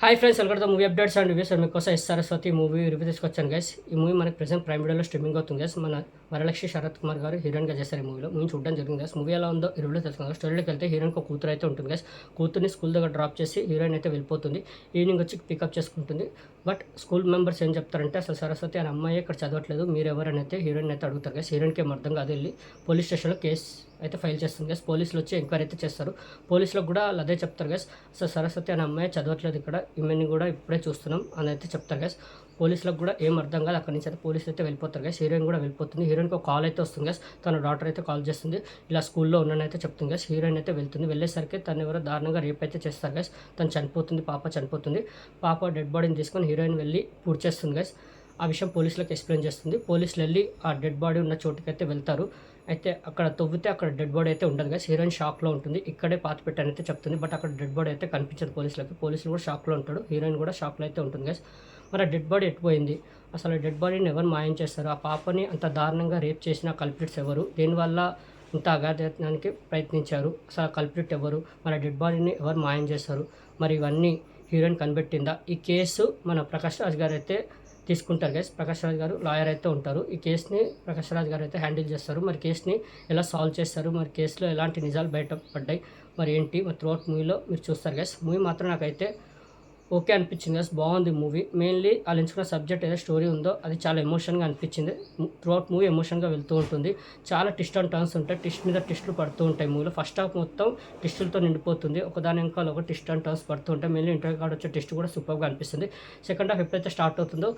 Hi friends, welcome to movie updates and reviews. మీకోసం yes Saraswati movie review తీసుకొచ్చాను guys. ఈ movie మనకి present prime వీడియోలో స్ట్రీమింగ్ అవుతుంది గైస్. మన వరలక్ష్మి శరత్ కుమార్ గారు హీరోయిన్గా చేస్తారు ఈ మూవీలో. మూవీ చూడడం జరిగింది గైస్. మూవీ ఎలా ఉందో ఈ రివ్యూలో తెలుసుకుందాం. స్టోరీలోకి వెళ్తే హీరోయిన్కి ఒక కూతురు అయితే ఉంటుంది గైస్. కూతుర్ని స్కూల్ దగ్గర డ్రాప్ చేసి హీరోయిన్ అయితే వెళ్ళిపోతుంది. ఈవినింగ్ వచ్చి పికప్ చేసుకుంటుంది. బట్ స్కూల్ మెంబర్స్ ఏం చెప్తారంటే అసలు సరస్వతి అనే అమ్మాయి ఇక్కడ చదవట్లేదు, మీరు ఎవరని అయితే హీరోయిన్ అయితే అడుగుతారు గైస్. హీరోయిన్కి ఏం అర్థం కాదు, వెళ్ళి పోలీస్ స్టేషన్లో కేసు అయితే ఫైల్ చేస్తుంది గైస్. పోలీసులు వచ్చి ఎంక్వైరీ అయితే చేస్తారు. పోలీసులకు కూడా అదే చెప్తారు గైస్. సో సరస్వతి అనే అమ్మాయి చదవట్లేదు ఇక్కడ, ఈమెని కూడా ఇప్పుడే చూస్తున్నాం అని అయితే చెప్తారు గైస్. పోలీసులకు కూడా ఏం అర్థం కాదు. అక్కడి నుంచి అయితే పోలీసులు అయితే వెళ్ళిపోతారు గైస్. హీరోయిన్ కూడా వెళ్ళిపోతుంది. హీరోయిన్కి ఒక కాల్ అయితే వస్తుంది గైస్. తన డాటర్ అయితే కాల్ చేస్తుంది, ఇలా స్కూల్లో ఉన్నానని అయితే చెప్తుంది గైస్. హీరోయిన్ అయితే వెళ్తుంది. వెళ్ళేసరికి తను ఎవరో దారుణంగా రేప్ అయితే చేస్తారు గైస్. తను చనిపోతుంది, పాప చనిపోతుంది. పాప డెడ్ బాడీని తీసుకొని హీరోయిన్ వెళ్ళి పూర్తి చేస్తుంది గైస్. ఆ విషయం పోలీసులకు ఎక్స్ప్లెయిన్ చేస్తుంది. పోలీసులు వెళ్ళి ఆ డెడ్ బాడీ ఉన్న చోటుకి అయితే వెళ్తారు. అయితే అక్కడ తవ్వితే అక్కడ డెడ్ బాడీ అయితే ఉండదు గైస్. హీరోయిన్ షాక్లో ఉంటుంది. ఇక్కడే పాత పెట్టాను అయితే చెప్తుంది. బట్ అక్కడ డెడ్ బాడీ అయితే కనిపించదు పోలీసులకి. పోలీసులు కూడా షాక్లో ఉంటాడు. హీరోయిన్ కూడా షాక్లో అయితే ఉంటుంది గైస్. మరి ఆ డెడ్ బాడీ ఎట్టిపోయింది, అసలు డెడ్ బాడీని ఎవరు మాయం చేస్తారు, ఆ పాపని అంత దారుణంగా రేప్ చేసిన కల్ప్రిట్స్ ఎవరు, దేనివల్ల ఇంత అగాధనానికి ప్రయత్నించారు, అసలు కల్ప్రిట్ ఎవరు, మరి డెడ్ బాడీని ఎవరు మాయం చేస్తారు, మరి ఇవన్నీ హీరోయిన్ కనిపెట్టిందా? ఈ కేసు మన ప్రకాష్ రాజ్ గారు అయితే తీసుకుంటారు గైస్. ప్రకాష్ రాజ్ గారు లాయర్ అయితే ఉంటారు. ఈ కేసుని ప్రకాష్ రాజ్ గారు అయితే హ్యాండిల్ చేస్తారు. మరి కేసుని ఎలా సాల్వ్ చేస్తారు, మరి కేసులో ఎలాంటి నిజాలు బయటపడ్డాయి, మరి ఏంటి, మరి త్రూఅవుట్ మూవీలో మీరు చూస్తారు గైస్. మూవీ మాత్రం నాకైతే ఓకే అనిపించింది గైస్. బాగుంది మూవీ. మెయిన్లీ వాళ్ళు ఎంచుకున్న సబ్జెక్ట్ ఏదో స్టోరీ ఉందో అది చాలా ఎమోషన్గా అనిపించింది. త్రూఅవుట్ మూవీ ఎమోషన్గా వెళ్తూ ఉంటుంది. చాలా ట్విస్ట్ అండ్ టర్న్స్ ఉంటాయి. ట్విస్ట్ మీద ట్విస్టులు పడుతూ ఉంటాయి మూవీలో. ఫస్ట్ హాఫ్ మొత్తం ట్విస్టులతో నిండిపోతుంది. ఒకదాని వెనకాల ఒక ట్విస్ట్ అండ్ టర్న్స్ పడుతూ ఉంటాయి. మెయిన్లీ ఇంటర్వ్యూ కార్డ్ వచ్చే ట్విస్ట్ కూడా సూపర్గా అనిపిస్తుంది. సెకండ్ హాఫ్ ఎప్పుడైతే స్టార్ట్ అవుతుందో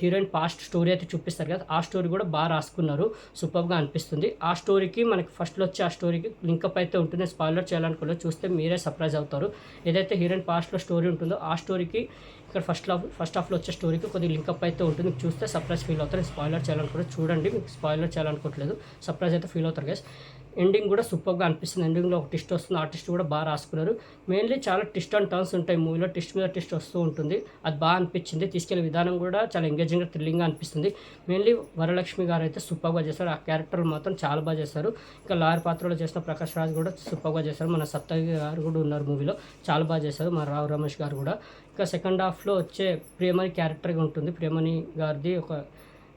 హీరోయిన్ పాస్ట్ స్టోరీ అయితే చూపిస్తారు కదా, ఆ స్టోరీ కూడా బాగా రాసుకున్నారు. సూపర్గా అనిపిస్తుంది. ఆ స్టోరీకి మనకి ఫస్ట్లో వచ్చి ఆ స్టోరీకి లింకప్ అయితే ఉంటుంది. స్పాయిలర్ చేయాలనుకోలేదు, చూస్తే మీరే సర్ప్రైజ్ అవుతారు. ఏదైతే హీరోయిన్ పాస్ట్లో స్టోరీ ఉంటుందో ఆ స్టోరీకి ఇక్కడ ఫస్ట్ హాఫ్లో వచ్చే స్టోరీకి కొద్దిగా లింకప్ అయితే ఉంటుంది. మీకు చూస్తే సర్ప్రైజ్ ఫీల్ అవుతారు. స్పాయిలర్ చేయాలనుకుంటే చూడండి, మీకు స్పాయిలర్ చేయాలనుకోవట్లేదు, సర్ప్రైజ్ అయితే ఫీల్ అవుతారు గైస్. ఎండింగ్ కూడా సూపర్గా అనిపిస్తుంది. ఎండింగ్లో ఒక ట్విస్ట్ వస్తుంది, ఆ ట్విస్ట్ కూడా బాగా రాసుకున్నారు. మెయిన్లీ చాలా ట్విస్ట్ అండ్ టర్న్స్ ఉంటాయి మూవీలో. ట్విస్ట్ మీద ట్విస్ట్ వస్తూ ఉంటుంది. అది బాగా అనిపించింది. తీసుకెళ్లే విధానం కూడా చాలా ఎంగేజింగ్గా థ్రిల్లింగ్గా అనిపిస్తుంది. మెయిన్లీ వరలక్ష్మి గారు అయితే సూపర్గా చేశారు. ఆ క్యారెక్టర్ మాత్రం చాలా బాగా చేశారు. ఇంకా లాయర్ పాత్రలో చేసిన ప్రకాష్ రాజ్ కూడా సూపర్గా చేశారు. మన సప్తగి గారు కూడా ఉన్నారు మూవీలో, చాలా బాగా చేశారు. మన రావు రమేష్ గారు కూడా. ఇంకా సెకండ్ హాఫ్లో వచ్చే ప్రియమణి క్యారెక్టర్గా ఉంటుంది. ప్రియమణి గారిది ఒక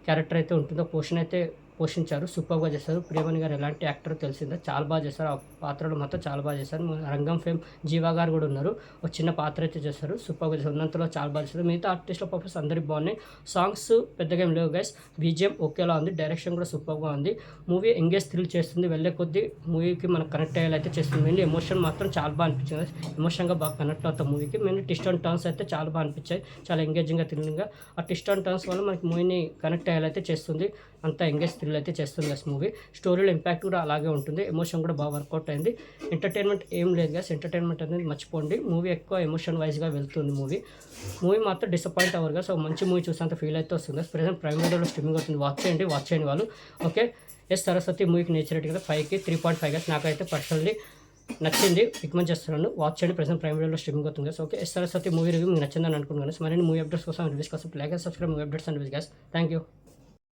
క్యారెక్టర్ అయితే ఉంటుంది, ఒక పోర్షన్ అయితే పోషించారు. సూపర్గా చేశారు. ప్రియమణి గారు ఎలాంటి యాక్టర్ తెలిసిందో చాలా బాగా చేశారు. ఆ పాత్రలు మొత్తం చాలా బాగా చేశారు. రంగం ఫేమ్ జీవా గారు కూడా ఉన్నారు, ఒక చిన్న పాత్ర అయితే చేశారు. సూపర్గా చేశారు. ఉన్నంతలో చాలా బాగా చేశారు. మిగతా ఆర్టిస్టుల పర్ఫార్మెన్స్ అందరికి బాగున్నాయి. సాంగ్స్ పెద్దగా ఏం లేవు గైస్. బీజిఎం ఓకేలా ఉంది. డైరెక్షన్ కూడా సూపర్గా ఉంది. మూవీ ఎంగేజ్ థ్రిల్ చేస్తుంది. వెళ్ళే కొద్దీ మూవీకి మనకు కనెక్ట్ అయ్యేలా అయితే చేస్తుంది. మెయిన్లీ ఎమోషన్ మాత్రం చాలా బాగా అనిపించింది. ఎమోషన్గా బాగా కనెక్ట్ అవుతాం మూవీకి. మెయిన్లీ ట్విస్ట్ అండ్ టర్న్స్ అయితే చాలా బాగా అనిపించాయి. చాలా ఎంగేజింగ్గా థ్రిల్లింగ్గా ఆ ట్విస్ట్ అండ్ టర్న్స్ వల్ల మనకి మూవీని కనెక్ట్ అయ్యేలా అయితే చేస్తుంది. అంత ఎంగేజ్ థ్రిల్ అయితే చేస్తుంది గైస్ మూవీ. స్టోరీలో ఇంపాక్ట్ కూడా అలాగే ఉంటుంది. ఎమోషన్ కూడా బాగా వర్కౌట్ అయింది. ఎంటర్టైన్మెంట్ ఏం లేదు గైస్. ఎంటర్టైన్మెంట్ అనేది మర్చిపోండి. మూవీ ఎక్కువ ఎమోషన్ వైజ్గా వెళ్తుంది మూవీ మాత్రం డిసప్పాయింట్ అవ్వరుగా. సో మంచి మూవీ చూసేంత ఫీల్ అయితే వస్తుంది. ప్రెసెంట్ ప్రైమ్ వీడియోలో స్ట్రీమింగ్ అవుతుంది. వాచ్ చేయండి వాళ్ళు. ఓకే, ఎస్ సరస్వతి మూవీకి నేచర్ రేట్ కదా 5కి 3.5 గైస్. నాకైతే పర్సనల్లీ నచ్చింది, రికమెండ్ చేస్తున్నాను. వాచ్ చేయండి. ప్రెసెంట్ ప్రైమ్ వీడియోలో స్ట్రీమింగ్ అవుతుంది guys. Okay, S Saraswati movie review మీకు నచ్చిందని అనుకుంటున్నాను. మరిన్ని మూవీ అప్డేట్స్ కోసం రివ్యూస్ కోసం like and subscribe movie updates and reviews guys. Thank you.